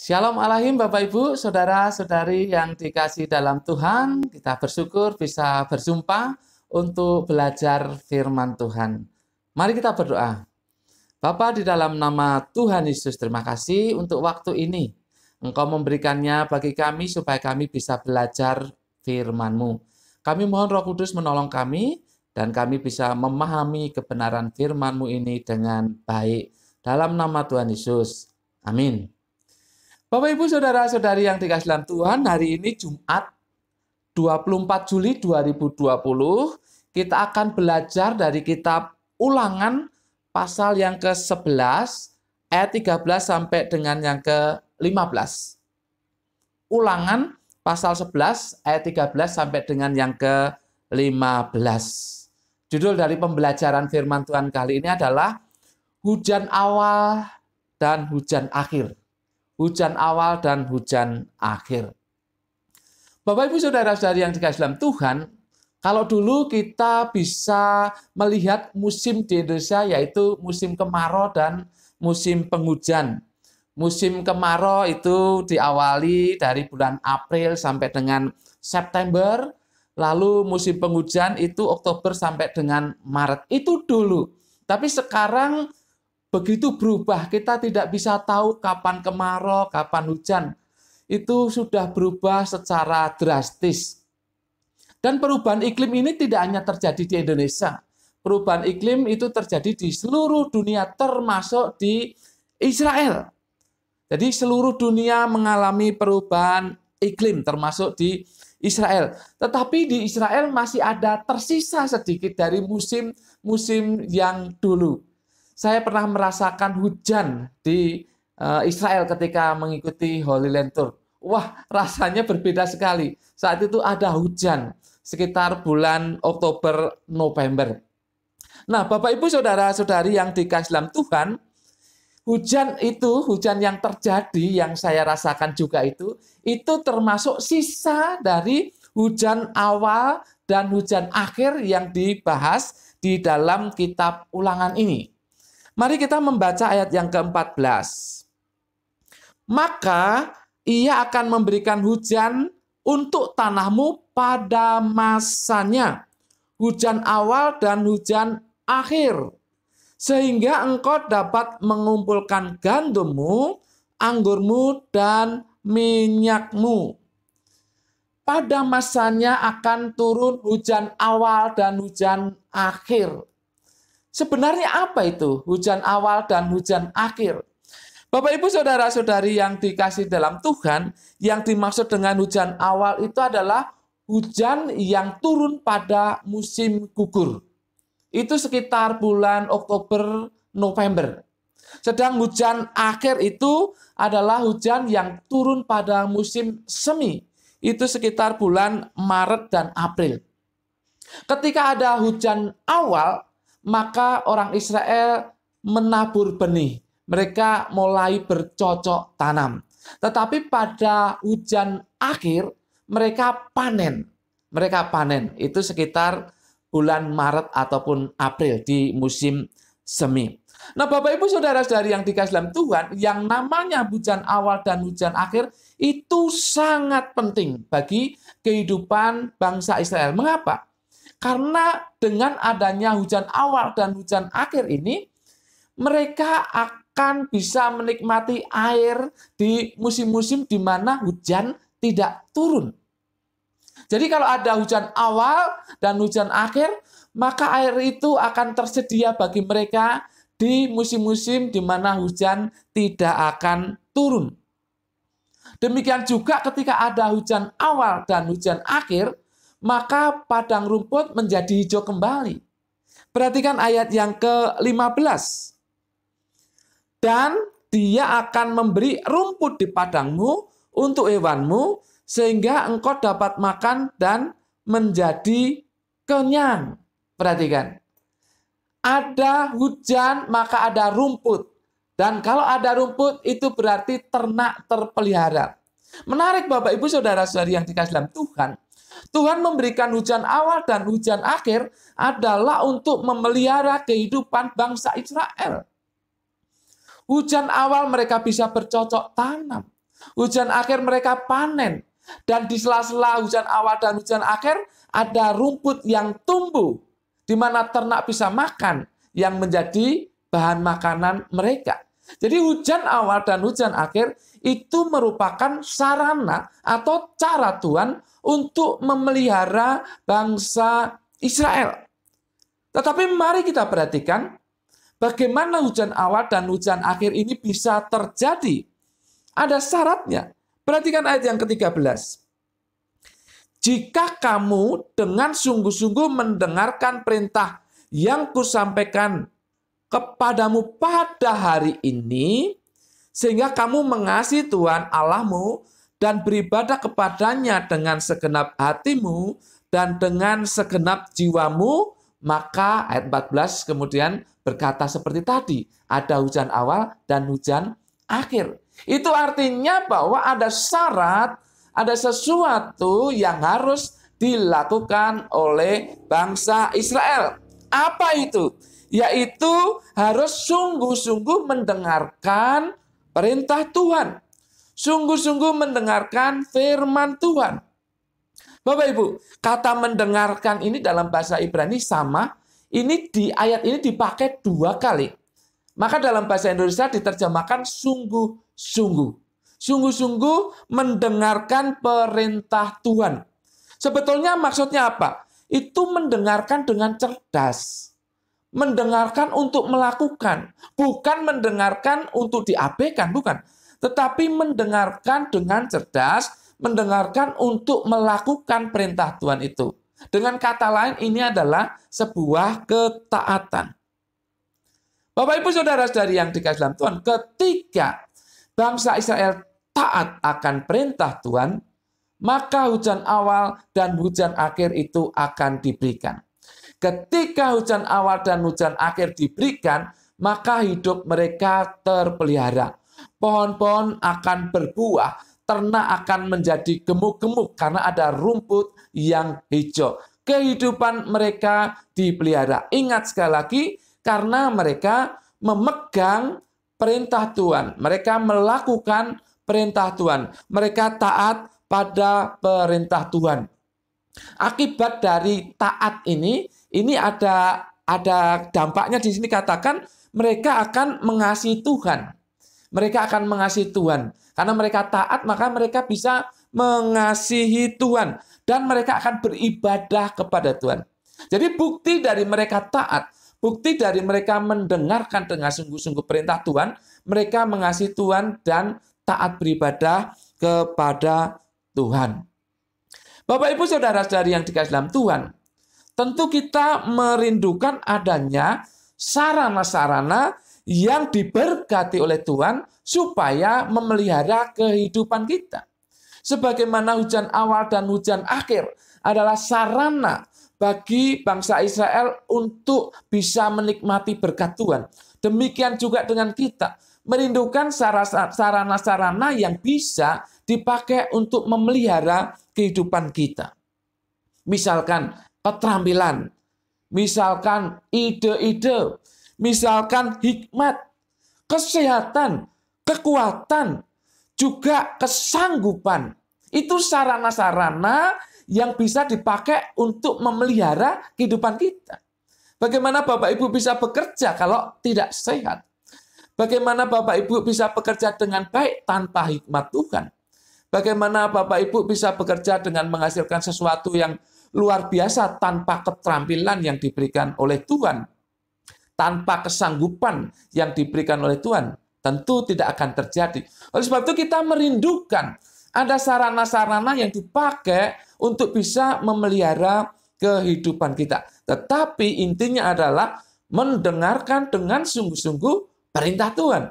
Shalom Alaikum Bapak Ibu, Saudara-saudari yang dikasih dalam Tuhan. Kita bersyukur bisa berjumpa untuk belajar firman Tuhan. Mari kita berdoa. Bapa, di dalam nama Tuhan Yesus, terima kasih untuk waktu ini. Engkau memberikannya bagi kami supaya kami bisa belajar firman-Mu. Kami mohon Roh Kudus menolong kami dan kami bisa memahami kebenaran firman-Mu ini dengan baik. Dalam nama Tuhan Yesus. Amin. Bapak Ibu Saudara-saudari yang dikasih dalam Tuhan, hari ini Jumat 24 Juli 2020, kita akan belajar dari kitab Ulangan pasal yang ke-11 ayat 13 sampai dengan yang ke-15. Ulangan pasal 11 ayat 13 sampai dengan yang ke-15. Judul dari pembelajaran firman Tuhan kali ini adalah Hujan Awal dan Hujan Akhir. Hujan awal dan hujan akhir. Bapak Ibu Saudara-saudari yang dikasih dalam Tuhan, kalau dulu kita bisa melihat musim di Indonesia yaitu musim kemarau dan musim penghujan. Musim kemarau itu diawali dari bulan April sampai dengan September, lalu musim penghujan itu Oktober sampai dengan Maret. Itu dulu. Tapi sekarang begitu berubah, kita tidak bisa tahu kapan kemarau, kapan hujan. Itu sudah berubah secara drastis. Dan perubahan iklim ini tidak hanya terjadi di Indonesia. Perubahan iklim itu terjadi di seluruh dunia, termasuk di Israel. Jadi seluruh dunia mengalami perubahan iklim, termasuk di Israel. Tetapi di Israel masih ada tersisa sedikit dari musim-musim yang dulu. Saya pernah merasakan hujan di Israel ketika mengikuti Holy Land Tour. Wah, rasanya berbeda sekali. Saat itu ada hujan sekitar bulan Oktober, November. Nah, Bapak Ibu Saudara-saudari yang dikasih dalam Tuhan, hujan yang terjadi, yang saya rasakan juga itu termasuk sisa dari hujan awal dan hujan akhir yang dibahas di dalam kitab Ulangan ini. Mari kita membaca ayat yang ke-14. Maka ia akan memberikan hujan untuk tanahmu pada masanya, hujan awal dan hujan akhir, sehingga engkau dapat mengumpulkan gandummu, anggurmu, dan minyakmu. Pada masanya akan turun hujan awal dan hujan akhir. Sebenarnya apa itu hujan awal dan hujan akhir? Bapak Ibu Saudara-saudari yang dikasih dalam Tuhan, yang dimaksud dengan hujan awal itu adalah hujan yang turun pada musim gugur. Itu sekitar bulan Oktober, November. Sedang hujan akhir itu adalah hujan yang turun pada musim semi. Itu sekitar bulan Maret dan April. Ketika ada hujan awal, maka orang Israel menabur benih. Mereka mulai bercocok tanam. Tetapi pada hujan akhir, mereka panen. Mereka panen. Itu sekitar bulan Maret ataupun April di musim semi. Nah, Bapak Ibu Saudara-saudari yang dikasih dalam Tuhan, yang namanya hujan awal dan hujan akhir, itu sangat penting bagi kehidupan bangsa Israel. Mengapa? Karena dengan adanya hujan awal dan hujan akhir ini, mereka akan bisa menikmati air di musim-musim di mana hujan tidak turun. Jadi kalau ada hujan awal dan hujan akhir, maka air itu akan tersedia bagi mereka di musim-musim di mana hujan tidak akan turun. Demikian juga ketika ada hujan awal dan hujan akhir, maka padang rumput menjadi hijau kembali. Perhatikan ayat yang ke-15. Dan dia akan memberi rumput di padangmu untuk hewanmu, sehingga engkau dapat makan dan menjadi kenyang. Perhatikan. Ada hujan, maka ada rumput. Dan kalau ada rumput, itu berarti ternak terpelihara. Menarik Bapak Ibu Saudara-saudari yang dikasih dalam Tuhan. Tuhan memberikan hujan awal dan hujan akhir adalah untuk memelihara kehidupan bangsa Israel. Hujan awal mereka bisa bercocok tanam. Hujan akhir mereka panen. Dan di sela-sela hujan awal dan hujan akhir ada rumput yang tumbuh, di mana ternak bisa makan, yang menjadi bahan makanan mereka. Jadi hujan awal dan hujan akhir itu merupakan sarana atau cara Tuhan untuk memelihara bangsa Israel. Tetapi mari kita perhatikan bagaimana hujan awal dan hujan akhir ini bisa terjadi. Ada syaratnya. Perhatikan ayat yang ke-13. Jika kamu dengan sungguh-sungguh mendengarkan perintah yang kusampaikan kepadamu pada hari ini, sehingga kamu mengasihi Tuhan Allahmu dan beribadah kepadanya dengan segenap hatimu dan dengan segenap jiwamu, maka ayat 14 kemudian berkata seperti tadi, ada hujan awal dan hujan akhir. Itu artinya bahwa ada syarat, ada sesuatu yang harus dilakukan oleh bangsa Israel. Apa itu? Yaitu harus sungguh-sungguh mendengarkan perintah Tuhan. Sungguh-sungguh mendengarkan firman Tuhan. Bapak Ibu, kata mendengarkan ini dalam bahasa Ibrani sama. Ini di ayat ini dipakai 2 kali. Maka dalam bahasa Indonesia diterjemahkan sungguh-sungguh. Sungguh-sungguh mendengarkan perintah Tuhan. Sebetulnya maksudnya apa? Itu mendengarkan dengan cerdas. Mendengarkan untuk melakukan, bukan mendengarkan untuk diabaikan, bukan. Tetapi mendengarkan dengan cerdas, mendengarkan untuk melakukan perintah Tuhan itu. Dengan kata lain, ini adalah sebuah ketaatan. Bapak Ibu Saudara-saudari yang dikasihi dalam Tuhan, ketika bangsa Israel taat akan perintah Tuhan, maka hujan awal dan hujan akhir itu akan diberikan. Ketika hujan awal dan hujan akhir diberikan, maka hidup mereka terpelihara. Pohon-pohon akan berbuah, ternak akan menjadi gemuk-gemuk karena ada rumput yang hijau. Kehidupan mereka dipelihara. Ingat sekali lagi, karena mereka memegang perintah Tuhan. Mereka melakukan perintah Tuhan. Mereka taat pada perintah Tuhan. Akibat dari taat ini ada dampaknya di sini, katakan mereka akan mengasihi Tuhan. Mereka akan mengasihi Tuhan. Karena mereka taat, maka mereka bisa mengasihi Tuhan. Dan mereka akan beribadah kepada Tuhan. Jadi bukti dari mereka taat, bukti dari mereka mendengarkan dengan sungguh-sungguh perintah Tuhan, mereka mengasihi Tuhan dan taat beribadah kepada Tuhan. Bapak Ibu Saudara-saudari yang dikasihi dalam Tuhan, tentu kita merindukan adanya sarana-sarana yang diberkati oleh Tuhan supaya memelihara kehidupan kita. Sebagaimana hujan awal dan hujan akhir adalah sarana bagi bangsa Israel untuk bisa menikmati berkat Tuhan. Demikian juga dengan kita, merindukan sarana-sarana yang bisa dipakai untuk memelihara kehidupan kita. Misalkan keterampilan, misalkan ide-ide, misalkan hikmat, kesehatan, kekuatan, juga kesanggupan. Itu sarana-sarana yang bisa dipakai untuk memelihara kehidupan kita. Bagaimana Bapak Ibu bisa bekerja kalau tidak sehat? Bagaimana Bapak Ibu bisa bekerja dengan baik tanpa hikmat Tuhan? Bagaimana Bapak Ibu bisa bekerja dengan menghasilkan sesuatu yang luar biasa tanpa keterampilan yang diberikan oleh Tuhan? Tanpa kesanggupan yang diberikan oleh Tuhan? Tentu tidak akan terjadi. Oleh sebab itu kita merindukan ada sarana-sarana yang dipakai untuk bisa memelihara kehidupan kita. Tetapi intinya adalah mendengarkan dengan sungguh-sungguh perintah Tuhan.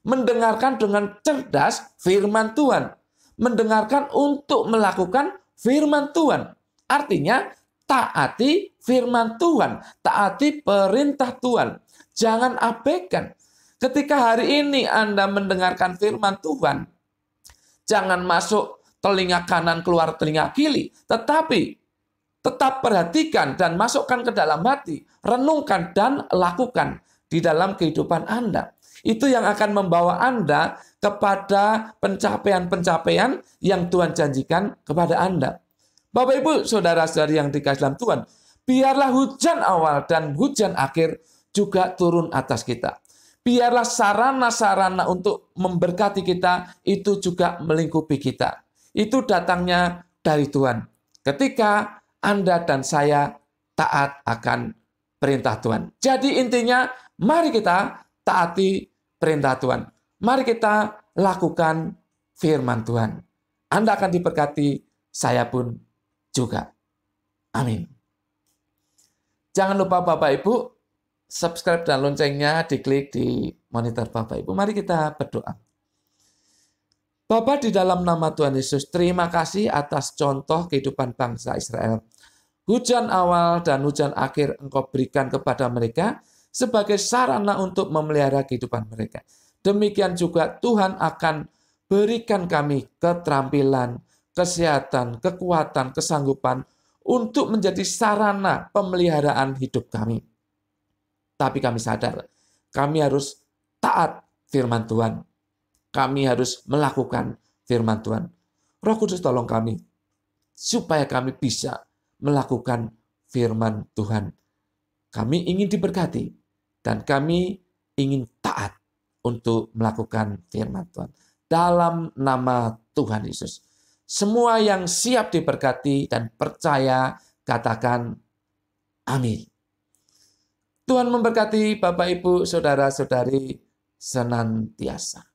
Mendengarkan dengan cerdas firman Tuhan. Mendengarkan untuk melakukan firman Tuhan. Artinya taati firman Tuhan. Taati perintah Tuhan. Jangan abaikan. Ketika hari ini Anda mendengarkan firman Tuhan, jangan masuk telinga kanan keluar telinga kiri, tetapi tetap perhatikan dan masukkan ke dalam hati, renungkan dan lakukan di dalam kehidupan Anda. Itu yang akan membawa Anda kepada pencapaian-pencapaian yang Tuhan janjikan kepada Anda. Bapak Ibu, saudara-saudari yang dikasihi dalam Tuhan, biarlah hujan awal dan hujan akhir juga turun atas kita. Biarlah sarana-sarana untuk memberkati kita itu juga melingkupi kita. Itu datangnya dari Tuhan. Ketika Anda dan saya taat akan perintah Tuhan. Jadi intinya, mari kita taati perintah Tuhan. Mari kita lakukan firman Tuhan. Anda akan diberkati, saya pun juga. Amin. Jangan lupa Bapak Ibu, subscribe dan loncengnya diklik di monitor Bapak Ibu. Mari kita berdoa. Bapa, di dalam nama Tuhan Yesus, terima kasih atas contoh kehidupan bangsa Israel. Hujan awal dan hujan akhir Engkau berikan kepada mereka sebagai sarana untuk memelihara kehidupan mereka. Demikian juga Tuhan akan berikan kami keterampilan, kesehatan, kekuatan, kesanggupan untuk menjadi sarana pemeliharaan hidup kami. Tapi kami sadar, kami harus taat firman Tuhan. Kami harus melakukan firman Tuhan. Roh Kudus tolong kami, supaya kami bisa melakukan firman Tuhan. Kami ingin diberkati, dan kami ingin taat untuk melakukan firman Tuhan. Dalam nama Tuhan Yesus. Semua yang siap diberkati dan percaya, katakan amin. Tuhan memberkati Bapak, Ibu, Saudara-saudari senantiasa.